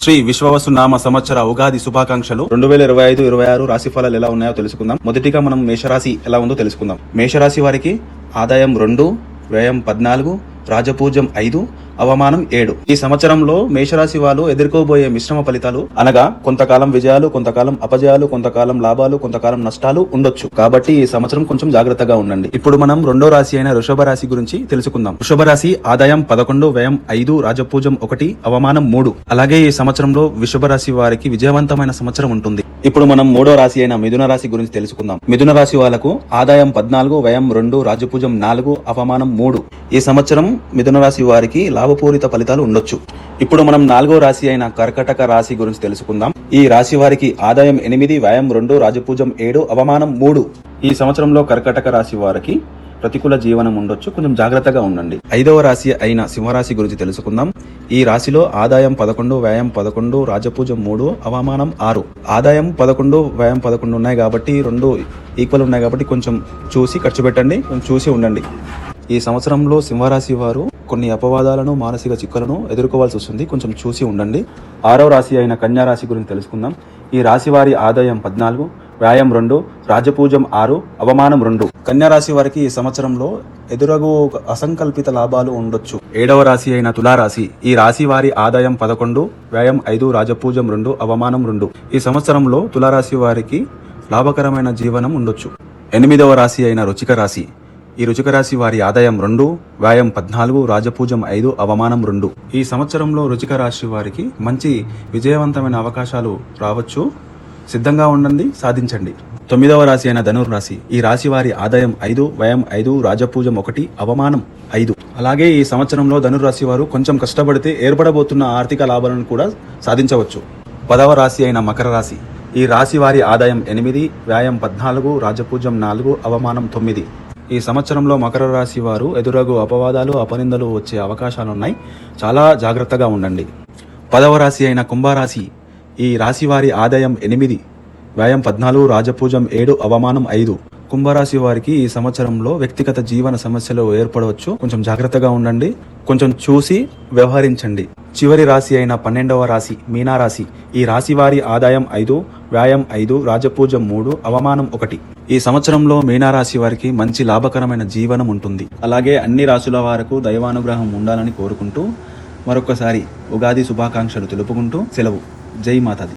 శ్రీ విశ్వవసునామ సంవత్సర ఉగాది శుభాకాంక్షలు. 2025-26 రాశి ఫలాలు ఎలా ఉన్నాయో తెలుసుకుందాం. మొదటిగా మనం మేషరాశి ఎలా ఉందో తెలుసుకుందాం. మేషరాశి వారికి ఆదాయం 2, వ్యయం 14, రాజపూజ్యం 5, అవమానం 7. ఈ సంవత్సరంలో మేషరాశి వాళ్ళు ఎదుర్కోబోయే మిశ్రమ ఫలితాలు అనగా కొంతకాలం విజయాలు, కొంతకాలం అపజయాలు, కొంతకాలం లాభాలు, కొంతకాలం నష్టాలు ఉండొచ్చు. కాబట్టి ఈ సంవత్సరం కొంచెం జాగ్రత్తగా ఉండండి. ఇప్పుడు మనం రెండో రాశి అయిన వృషభ రాశి గురించి తెలుసుకుందాం. వృషభ రాశి ఆదాయం 11, వ్యయం 5, రాజపూజ్యం 1, అవమానం 3. అలాగే ఈ సంవత్సరంలో వృషభ రాశి వారికి విజయవంతమైన సంవత్సరం ఉంటుంది. ఇప్పుడు మనం మూడో రాశి అయిన మిథున రాశి గురించి తెలుసుకుందాం. మిథున రాశి వాళ్లకు ఆదాయం 14, వ్యయం 2, రాజపూజ్యం 4, అవమానం 3. ఈ సంవత్సరం మిథున రాశి వారికి లాభపూరిత ఫలితాలు ఉండొచ్చు. ఇప్పుడు మనం నాలుగో రాశి అయిన కర్కటక రాశి గురించి తెలుసుకుందాం. ఈ రాశి వారికి ఆదాయం 8, వ్యయం 2, రాజపూజ్యం 7, అవమానం 3. ఈ సంవత్సరంలో కర్కటక రాశి వారికి ప్రతికూల జీవనం ఉండొచ్చు. కొంచెం జాగ్రత్తగా ఉండండి. ఐదవ రాశి అయిన సింహరాశి గురించి తెలుసుకుందాం. ఈ రాశిలో ఆదాయం 11, వ్యయం 11, రాజపూజ్యం 3, అవమానం 6. ఆదాయం 11, వ్యయం 11 ఉన్నాయి కాబట్టి రెండు ఈక్వల్ ఉన్నాయి కాబట్టి కొంచెం చూసి ఖర్చు పెట్టండి, కొంచెం చూసి ఉండండి. ఈ సంవత్సరంలో సింహరాశి వారు కొన్ని అపవాదాలను, మానసిక చిక్కులను ఎదుర్కోవాల్సి వస్తుంది. కొంచెం చూసి ఉండండి. ఆరవ రాశి అయిన కన్యా రాశి గురించి తెలుసుకుందాం. ఈ రాశి వారి ఆదాయం 14, వ్యయం 2, రాజపూజ్యం 6, అవమానం 2. కన్యా రాశి వారికి ఈ సంవత్సరంలో ఎదురగు అసంకల్పిత లాభాలు ఉండొచ్చు. ఏడవ రాశి అయిన తులారాశి. ఈ రాశి వారి ఆదాయం 11, వ్యయం 5, రాజపూజ్యం 2, అవమానం 2. ఈ సంవత్సరంలో తులారాశి వారికి లాభకరమైన జీవనం ఉండొచ్చు. ఎనిమిదవ రాశి అయిన వృశ్చిక రాశి. ఈ వృశ్చిక రాశి వారి ఆదాయం 2, వ్యయం 14, రాజపూజ్యం 5, అవమానం 2. ఈ సంవత్సరంలో వృశ్చిక రాశి వారికి మంచి విజయవంతమైన అవకాశాలు రావచ్చు. సిద్ధంగా ఉండండి, సాధించండి. తొమ్మిదవ రాశి అయిన ధనుర్రాశి. ఈ రాశి వారి ఆదాయం 5, వ్యయం 5, రాజపూజ్యం 1, అవమానం 5. అలాగే ఈ సంవత్సరంలో ధనుర్రాశి వారు కొంచెం కష్టపడితే ఏర్పడబోతున్న ఆర్థిక లాభాలను కూడా సాధించవచ్చు. 10వ రాశి అయిన మకర రాశి. ఈ రాశి వారి ఆదాయం 8, వ్యయం 14, రాజపూజ్యం 4, అవమానం 9. ఈ సంవత్సరంలో మకర రాశి వారు ఎదురగు అపవాదాలు, అపనిందలు వచ్చే అవకాశాలున్నాయి. చాలా జాగ్రత్తగా ఉండండి. 10వ రాశి అయిన కుంభరాశి. ఈ రాశి వారి ఆదాయం 8, వ్యయం 14, రాజపూజ్యం 7, అవమానం 5. కుంభరాశి వారికి ఈ సంవత్సరంలో వ్యక్తిగత జీవన సమస్యలు ఏర్పడవచ్చు. కొంచెం జాగ్రత్తగా ఉండండి, కొంచెం చూసి వ్యవహరించండి. చివరి రాశి అయిన 12వ రాశి మీనారాశి. ఈ రాశి వారి ఆదాయం 5, వ్యయం 5, రాజపూజ్యం 3, అవమానం 1. ఈ సంవత్సరంలో మీనారాశి వారికి మంచి లాభకరమైన జీవనం ఉంటుంది. అలాగే అన్ని రాశుల వారికి దైవానుగ్రహం ఉండాలని కోరుకుంటూ మరొకసారి ఉగాది శుభాకాంక్షలు తెలుపుకుంటూ సెలవు. జై మాతాది.